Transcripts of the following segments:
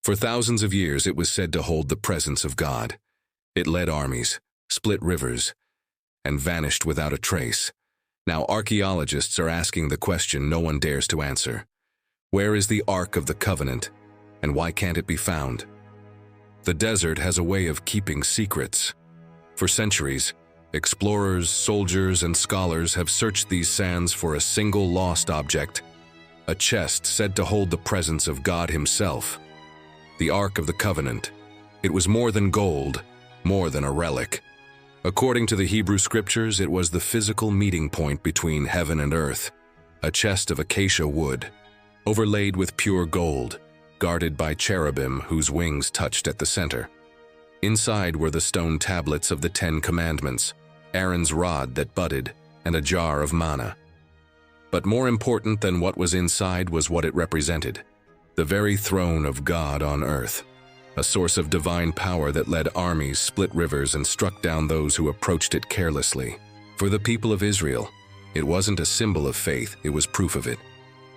For thousands of years it was said to hold the presence of God. It led armies, split rivers, and vanished without a trace. Now archaeologists are asking the question no one dares to answer. Where is the Ark of the Covenant, and why can't it be found? The desert has a way of keeping secrets. For centuries, explorers, soldiers, and scholars have searched these sands for a single lost object, a chest said to hold the presence of God himself. The Ark of the Covenant. It was more than gold, more than a relic. According to the Hebrew scriptures, it was the physical meeting point between heaven and earth, a chest of acacia wood, overlaid with pure gold, guarded by cherubim whose wings touched at the center. Inside were the stone tablets of the 10 Commandments, Aaron's rod that budded, and a jar of manna. But more important than what was inside was what it represented, the very throne of God on earth, a source of divine power that led armies, split rivers, and struck down those who approached it carelessly. For the people of Israel, it wasn't a symbol of faith, it was proof of it.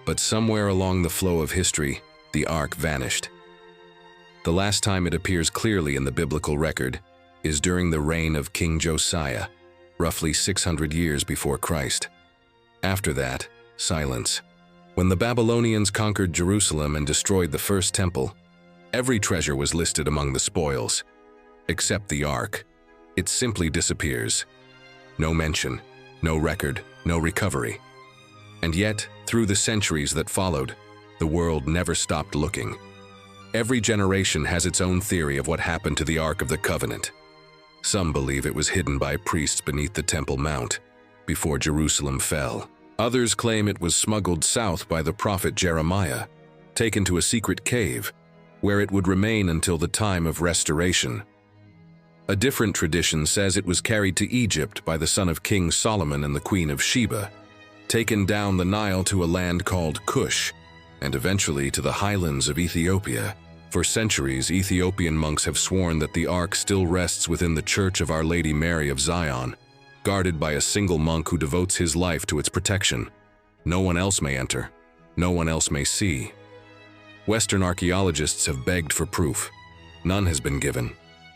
But somewhere along the flow of history, the Ark vanished. The last time it appears clearly in the biblical record is during the reign of King Josiah, roughly 600 years before Christ. After that, silence. When the Babylonians conquered Jerusalem and destroyed the first temple, every treasure was listed among the spoils, except the Ark. It simply disappears. No mention, no record, no recovery. And yet, through the centuries that followed, the world never stopped looking. Every generation has its own theory of what happened to the Ark of the Covenant. Some believe it was hidden by priests beneath the Temple Mount before Jerusalem fell. Others claim it was smuggled south by the prophet Jeremiah, taken to a secret cave, where it would remain until the time of restoration. A different tradition says it was carried to Egypt by the son of King Solomon and the Queen of Sheba, taken down the Nile to a land called Cush, and eventually to the highlands of Ethiopia. For centuries, Ethiopian monks have sworn that the Ark still rests within the Church of Our Lady Mary of Zion, guarded by a single monk who devotes his life to its protection. No one else may enter, no one else may see. Western archaeologists have begged for proof. None has been given.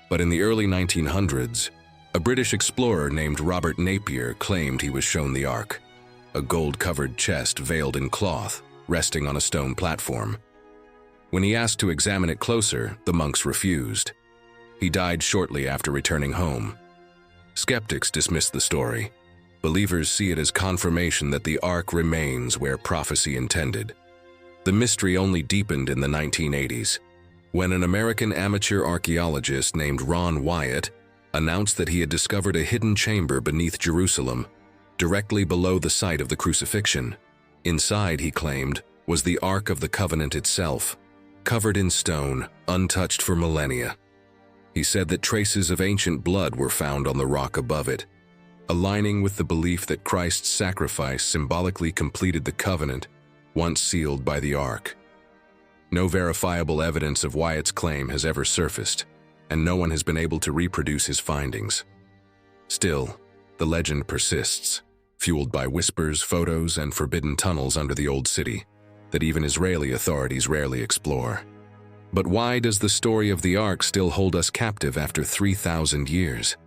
But in the early 1900s, a British explorer named Robert Napier claimed he was shown the Ark, a gold-covered chest veiled in cloth, resting on a stone platform. When he asked to examine it closer, the monks refused. He died shortly after returning home. Skeptics dismiss the story. Believers see it as confirmation that the Ark remains where prophecy intended. The mystery only deepened in the 1980s, when an American amateur archaeologist named Ron Wyatt announced that he had discovered a hidden chamber beneath Jerusalem, directly below the site of the crucifixion. Inside, he claimed, was the Ark of the Covenant itself, covered in stone, untouched for millennia. He said that traces of ancient blood were found on the rock above it, aligning with the belief that Christ's sacrifice symbolically completed the covenant once sealed by the Ark. No verifiable evidence of Wyatt's claim has ever surfaced, and no one has been able to reproduce his findings. Still, the legend persists, fueled by whispers, photos, and forbidden tunnels under the old city that even Israeli authorities rarely explore. But why does the story of the Ark still hold us captive after 3,000 years?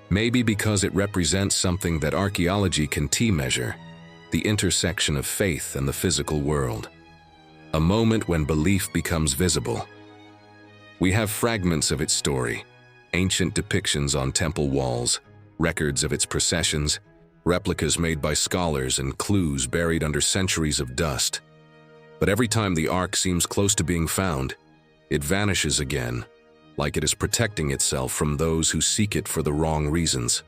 Maybe because it represents something that archaeology can measure, the intersection of faith and the physical world. A moment when belief becomes visible. We have fragments of its story, ancient depictions on temple walls, records of its processions, replicas made by scholars, and clues buried under centuries of dust. But every time the Ark seems close to being found, it vanishes again, like it is protecting itself from those who seek it for the wrong reasons.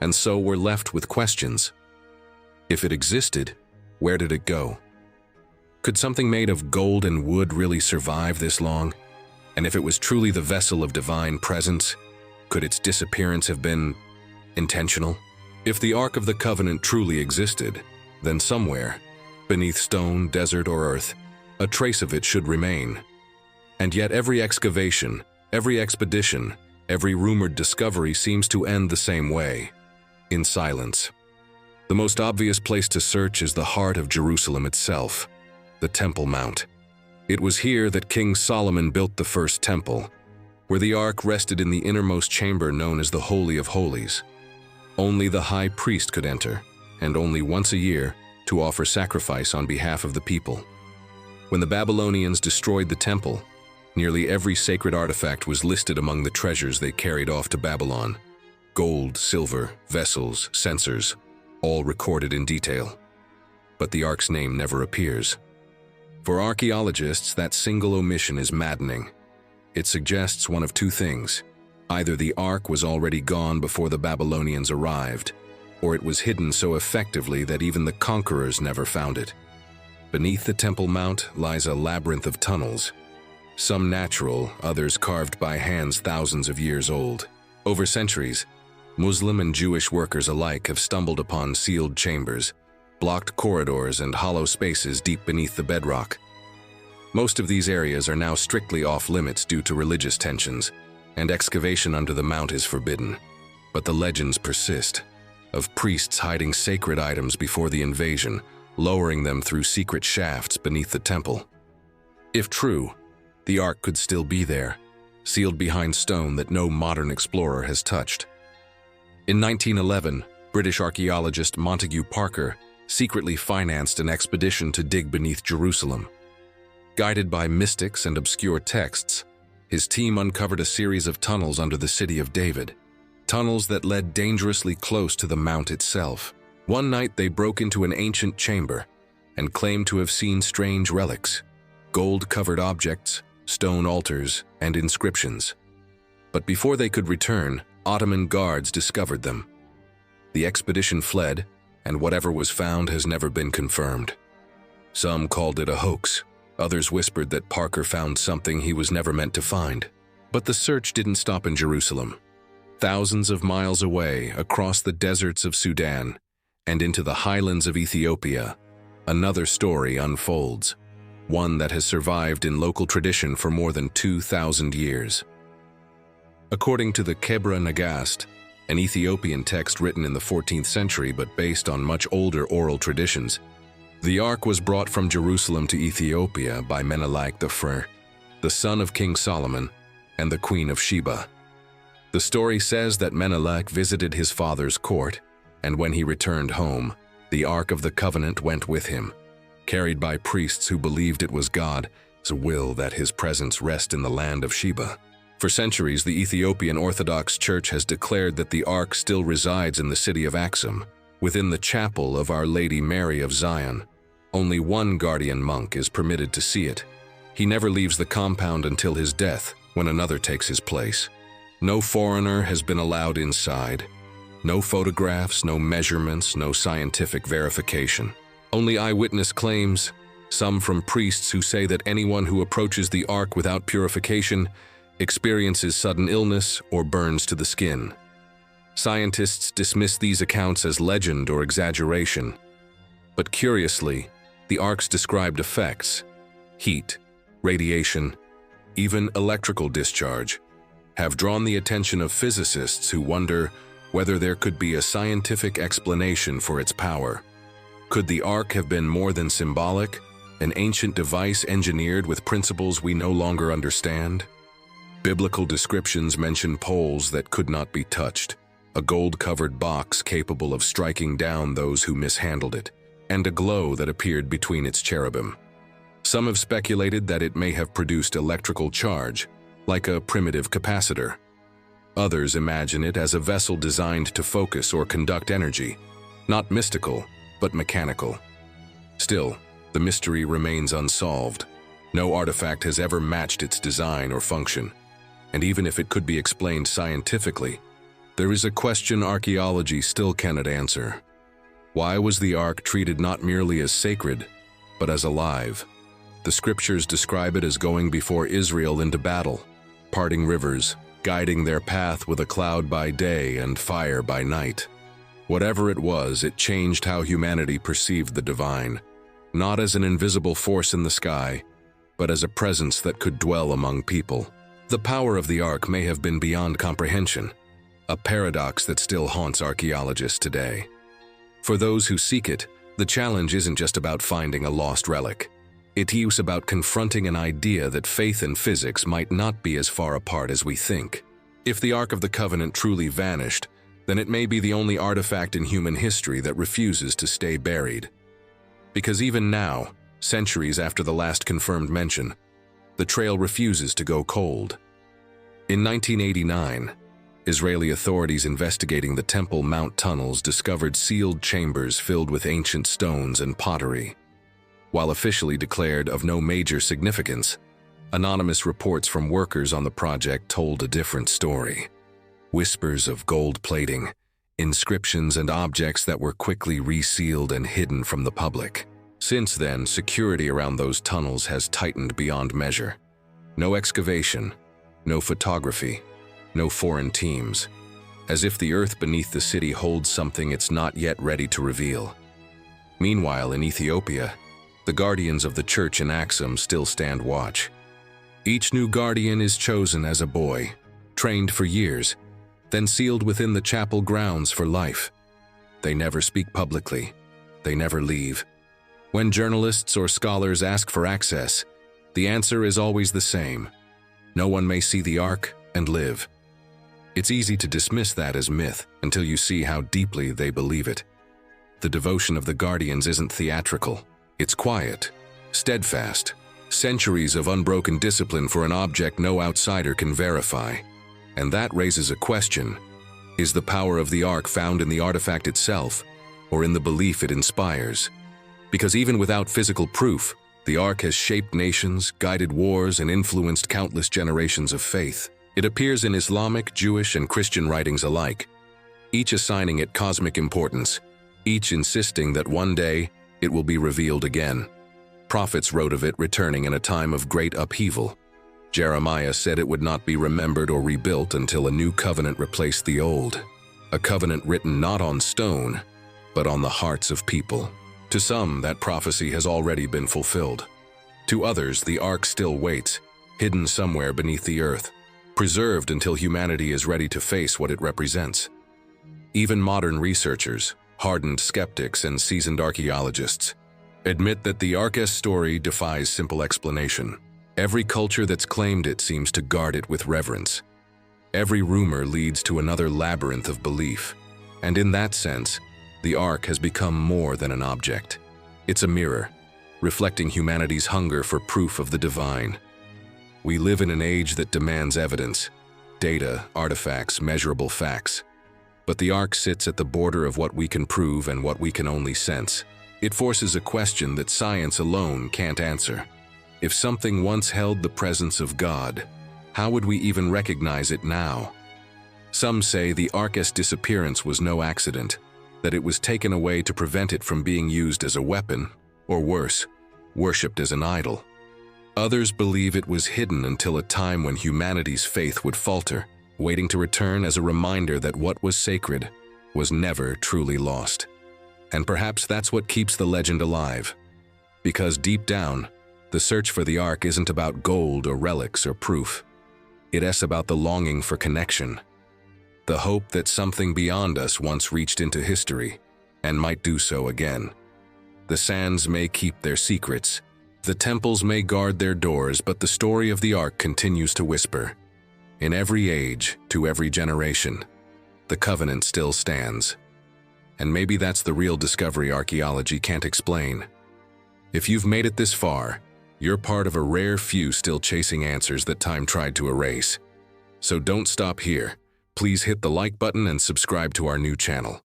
And so we're left with questions. If it existed, where did it go? Could something made of gold and wood really survive this long? And if it was truly the vessel of divine presence, could its disappearance have been intentional? If the Ark of the Covenant truly existed, then somewhere, beneath stone, desert, or earth, a trace of it should remain. And yet every excavation, every expedition, every rumored discovery seems to end the same way, in silence. The most obvious place to search is the heart of Jerusalem itself, the Temple Mount. It was here that King Solomon built the first temple, where the ark rested in the innermost chamber known as the Holy of Holies. Only the high priest could enter, and only once a year, to offer sacrifice on behalf of the people. When the Babylonians destroyed the temple, nearly every sacred artifact was listed among the treasures they carried off to Babylon. Gold, silver, vessels, censers, all recorded in detail. But the ark's name never appears. For archaeologists, that single omission is maddening. It suggests one of two things. Either the ark was already gone before the Babylonians arrived, or it was hidden so effectively that even the conquerors never found it. Beneath the Temple Mount lies a labyrinth of tunnels, some natural, others carved by hands thousands of years old. Over centuries, Muslim and Jewish workers alike have stumbled upon sealed chambers, blocked corridors, and hollow spaces deep beneath the bedrock. Most of these areas are now strictly off-limits due to religious tensions, and excavation under the mount is forbidden. But the legends persist, of priests hiding sacred items before the invasion, lowering them through secret shafts beneath the temple. If true, the ark could still be there, sealed behind stone that no modern explorer has touched. In 1911, British archaeologist Montague Parker secretly financed an expedition to dig beneath Jerusalem. Guided by mystics and obscure texts, his team uncovered a series of tunnels under the city of David, tunnels that led dangerously close to the mount itself. One night they broke into an ancient chamber and claimed to have seen strange relics, gold-covered objects, stone altars, and inscriptions. But before they could return, Ottoman guards discovered them. The expedition fled, and whatever was found has never been confirmed. Some called it a hoax. Others whispered that Parker found something he was never meant to find. But the search didn't stop in Jerusalem. Thousands of miles away, across the deserts of Sudan and into the highlands of Ethiopia, another story unfolds, one that has survived in local tradition for more than 2,000 years. According to the Kebra Nagast, an Ethiopian text written in the 14th century but based on much older oral traditions, the ark was brought from Jerusalem to Ethiopia by Menelik I, the son of King Solomon and the Queen of Sheba. The story says that Menelik visited his father's court, and when he returned home, the Ark of the Covenant went with him, carried by priests who believed it was God's will that his presence rest in the land of Sheba. For centuries, the Ethiopian Orthodox Church has declared that the Ark still resides in the city of Axum, within the chapel of Our Lady Mary of Zion. Only one guardian monk is permitted to see it. He never leaves the compound until his death, when another takes his place. No foreigner has been allowed inside. No photographs, no measurements, no scientific verification. Only eyewitness claims, some from priests who say that anyone who approaches the ark without purification experiences sudden illness or burns to the skin. Scientists dismiss these accounts as legend or exaggeration. But curiously, the ark's described effects, heat, radiation, even electrical discharge, have drawn the attention of physicists who wonder whether there could be a scientific explanation for its power. Could the ark have been more than symbolic, an ancient device engineered with principles we no longer understand? Biblical descriptions mention poles that could not be touched, a gold-covered box capable of striking down those who mishandled it, and a glow that appeared between its cherubim. Some have speculated that it may have produced electrical charge, like a primitive capacitor. Others imagine it as a vessel designed to focus or conduct energy, not mystical, but mechanical. Still, the mystery remains unsolved. No artifact has ever matched its design or function, and even if it could be explained scientifically, there is a question archaeology still cannot answer. Why was the ark treated not merely as sacred, but as alive? The scriptures describe it as going before Israel into battle, parting rivers, guiding their path with a cloud by day and fire by night. Whatever it was, it changed how humanity perceived the divine, not as an invisible force in the sky, but as a presence that could dwell among people. The power of the ark may have been beyond comprehension, a paradox that still haunts archaeologists today. For those who seek it, the challenge isn't just about finding a lost relic. It's about confronting an idea that faith and physics might not be as far apart as we think. If the Ark of the Covenant truly vanished, then it may be the only artifact in human history that refuses to stay buried. Because even now, centuries after the last confirmed mention, the trail refuses to go cold. In 1989, Israeli authorities investigating the Temple Mount tunnels discovered sealed chambers filled with ancient stones and pottery. While officially declared of no major significance, anonymous reports from workers on the project told a different story. Whispers of gold plating, inscriptions and objects that were quickly resealed and hidden from the public. Since then, security around those tunnels has tightened beyond measure. No excavation, no photography, no foreign teams, as if the earth beneath the city holds something it's not yet ready to reveal. Meanwhile, in Ethiopia, the guardians of the church in Axum still stand watch. Each new guardian is chosen as a boy, trained for years, then sealed within the chapel grounds for life. They never speak publicly. They never leave. When journalists or scholars ask for access, the answer is always the same. No one may see the Ark and live. It's easy to dismiss that as myth until you see how deeply they believe it. The devotion of the guardians isn't theatrical. It's quiet, steadfast, centuries of unbroken discipline for an object no outsider can verify. And that raises a question. Is the power of the Ark found in the artifact itself, or in the belief it inspires? Because even without physical proof, the Ark has shaped nations, guided wars, and influenced countless generations of faith. It appears in Islamic, Jewish, and Christian writings alike, each assigning it cosmic importance, each insisting that one day it will be revealed again. Prophets wrote of it returning in a time of great upheaval. Jeremiah said it would not be remembered or rebuilt until a new covenant replaced the old, a covenant written not on stone, but on the hearts of people. To some, that prophecy has already been fulfilled. To others, the Ark still waits, hidden somewhere beneath the earth, preserved until humanity is ready to face what it represents. Even modern researchers, hardened skeptics, and seasoned archaeologists admit that the Ark's story defies simple explanation. Every culture that's claimed it seems to guard it with reverence. Every rumor leads to another labyrinth of belief. And in that sense, the Ark has become more than an object. It's a mirror, reflecting humanity's hunger for proof of the divine. We live in an age that demands evidence, data, artifacts, measurable facts. But the Ark sits at the border of what we can prove and what we can only sense. It forces a question that science alone can't answer. If something once held the presence of God, how would we even recognize it now? Some say the Ark's disappearance was no accident, that it was taken away to prevent it from being used as a weapon, or worse, worshipped as an idol. Others believe it was hidden until a time when humanity's faith would falter, waiting to return as a reminder that what was sacred was never truly lost. And perhaps that's what keeps the legend alive. Because deep down, the search for the Ark isn't about gold or relics or proof. It's about the longing for connection, the hope that something beyond us once reached into history and might do so again. The sands may keep their secrets, the temples may guard their doors, but the story of the Ark continues to whisper. In every age, to every generation, the covenant still stands. And maybe that's the real discovery archaeology can't explain. If you've made it this far, you're part of a rare few still chasing answers that time tried to erase. So don't stop here. Please hit the like button and subscribe to our new channel.